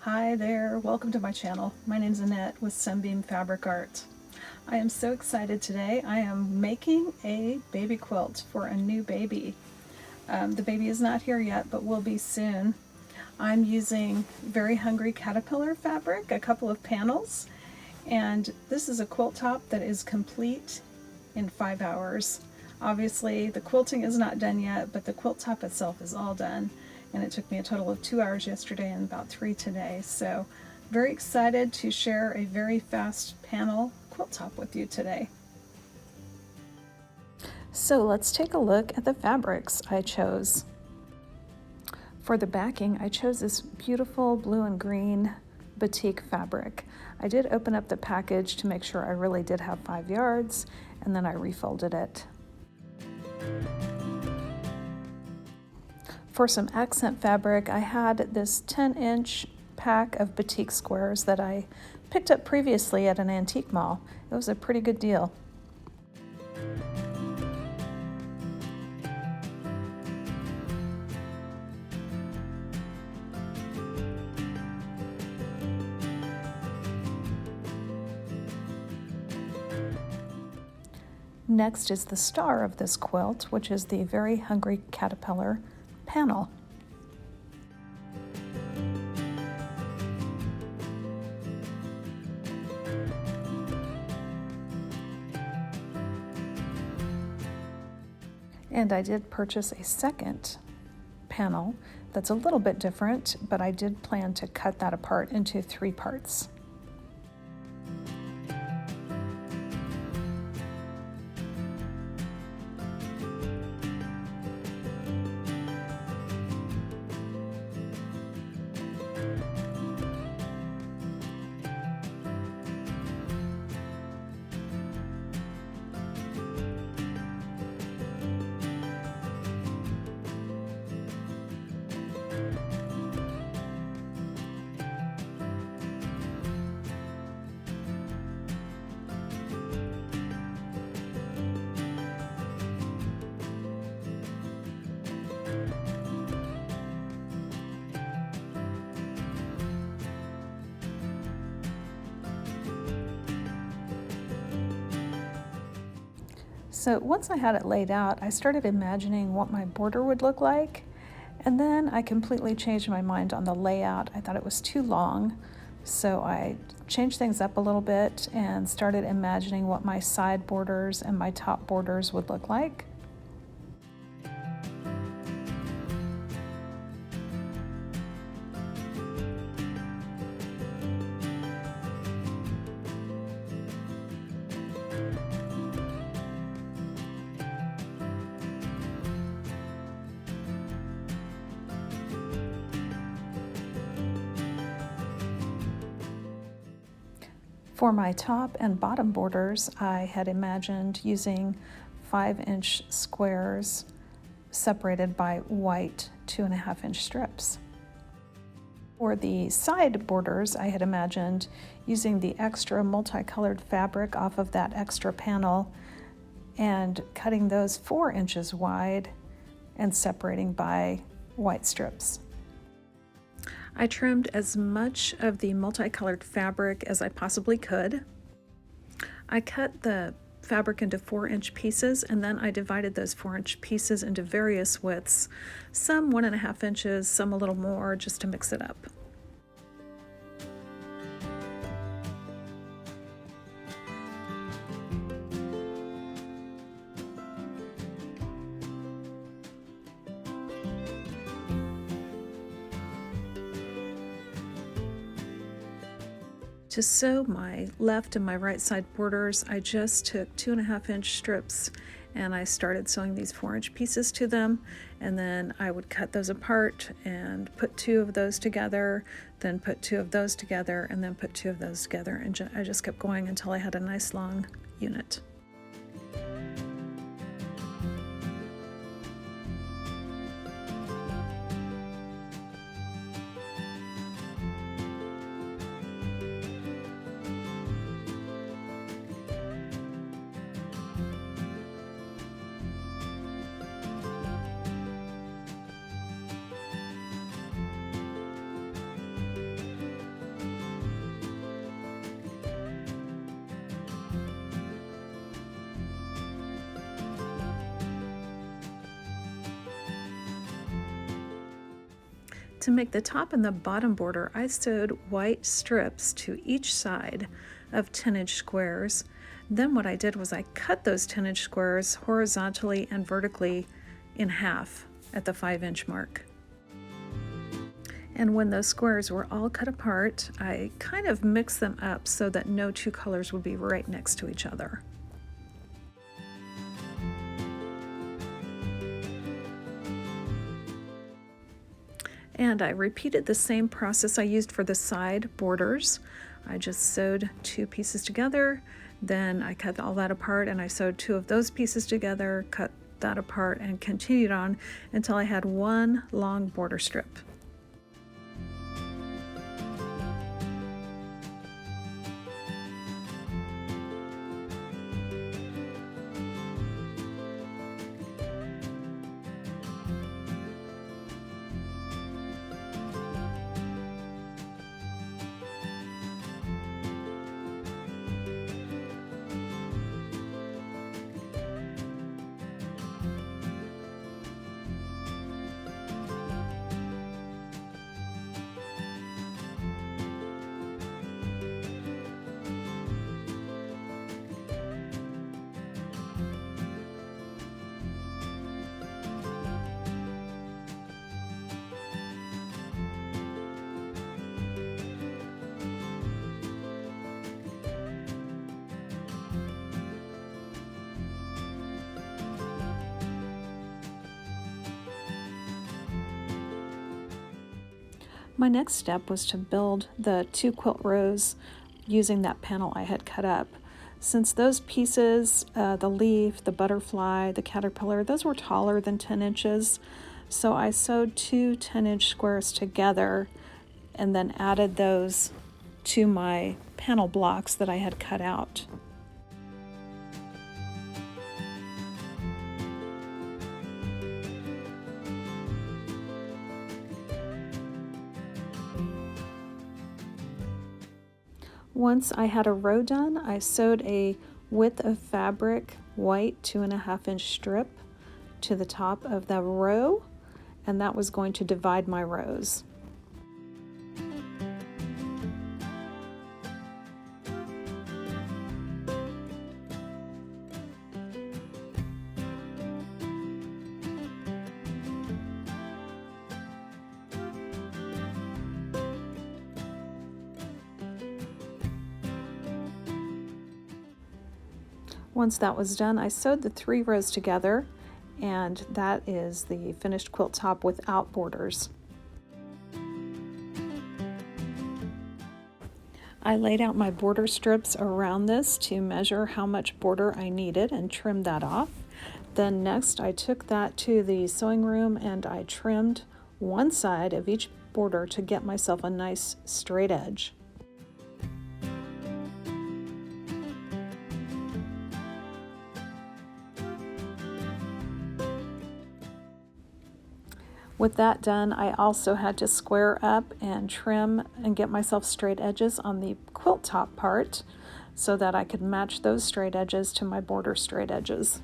Hi there, welcome to my channel. My name is Annette with Sunbeam Fabric Art. I am so excited today. I am making a baby quilt for a new baby. The baby is not here yet, but will be soon. I'm using Very Hungry Caterpillar fabric, a couple of panels, and this is a quilt top that is complete in 5 hours. Obviously, the quilting is not done yet, but the quilt top itself is all done. And it took me a total of 2 hours yesterday and about 3 today. So very excited to share a very fast panel quilt top with you today. So let's take a look at the fabrics I chose. For the backing, I chose this beautiful blue and green batik fabric. I did open up the package to make sure I really did have 5 yards, and then I refolded it. For some accent fabric, I had this 10-inch pack of batik squares that I picked up previously at an antique mall. It was a pretty good deal. Next is the star of this quilt, which is the Very Hungry Caterpillar panel. And I did purchase a second panel that's a little bit different, but I did plan to cut that apart into 3 parts. So once I had it laid out, I started imagining what my border would look like, and then I completely changed my mind on the layout. I thought it was too long, so I changed things up a little bit and started imagining what my side borders and my top borders would look like. For my top and bottom borders, I had imagined using 5-inch squares separated by white 2.5-inch strips. For the side borders, I had imagined using the extra multicolored fabric off of that extra panel and cutting those 4 inches wide and separating by white strips. I trimmed as much of the multicolored fabric as I possibly could. I cut the fabric into 4-inch pieces, and then I divided those 4-inch pieces into various widths, some 1.5 inches, some a little more, just to mix it up. To sew my left and my right side borders, I just took 2.5-inch strips and I started sewing these 4-inch pieces to them, and then I would cut those apart and put 2 of those together, then put 2 of those together, and then put 2 of those together, and I just kept going until I had a nice long unit. To make the top and the bottom border, I sewed white strips to each side of 10-inch squares. Then what I did was I cut those 10-inch squares horizontally and vertically in half at the 5-inch mark. And when those squares were all cut apart, I kind of mixed them up so that no two colors would be right next to each other. And I repeated the same process I used for the side borders. I just sewed 2 pieces together, then I cut all that apart and I sewed 2 of those pieces together, cut that apart, and continued on until I had 1 long border strip. My next step was to build the 2 quilt rows using that panel I had cut up. Since those pieces, the leaf, the butterfly, the caterpillar, those were taller than 10 inches. So I sewed 2 10-inch squares together and then added those to my panel blocks that I had cut out. Once I had a row done, I sewed a width of fabric, white 2.5-inch strip to the top of the row, and that was going to divide my rows. Once that was done, I sewed the 3 rows together, and that is the finished quilt top without borders. I laid out my border strips around this to measure how much border I needed and trimmed that off. Then next I took that to the sewing room and I trimmed one side of each border to get myself a nice straight edge. With that done, I also had to square up and trim and get myself straight edges on the quilt top part so that I could match those straight edges to my border straight edges.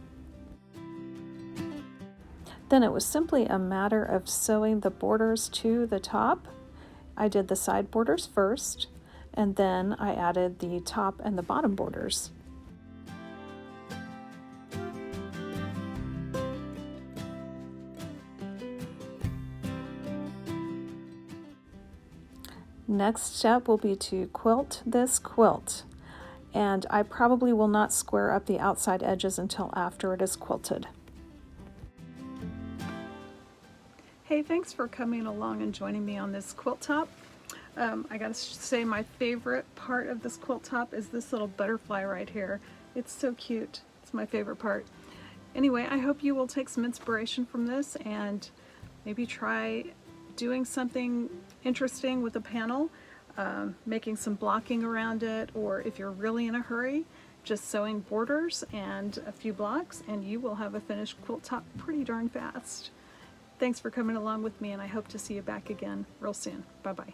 Then it was simply a matter of sewing the borders to the top. I did the side borders first, and then I added the top and the bottom borders. Next step will be to quilt this quilt, and I probably will not square up the outside edges until after it is quilted. Hey, thanks for coming along and joining me on this quilt top. I gotta say my favorite part of this quilt top is this little butterfly right here. It's so cute. It's my favorite part. Anyway, I hope you will take some inspiration from this and maybe try doing something interesting with a panel, making some blocking around it, or if you're really in a hurry, just sewing borders and a few blocks and you will have a finished quilt top pretty darn fast. Thanks for coming along with me, and I hope to see you back again real soon. Bye-bye.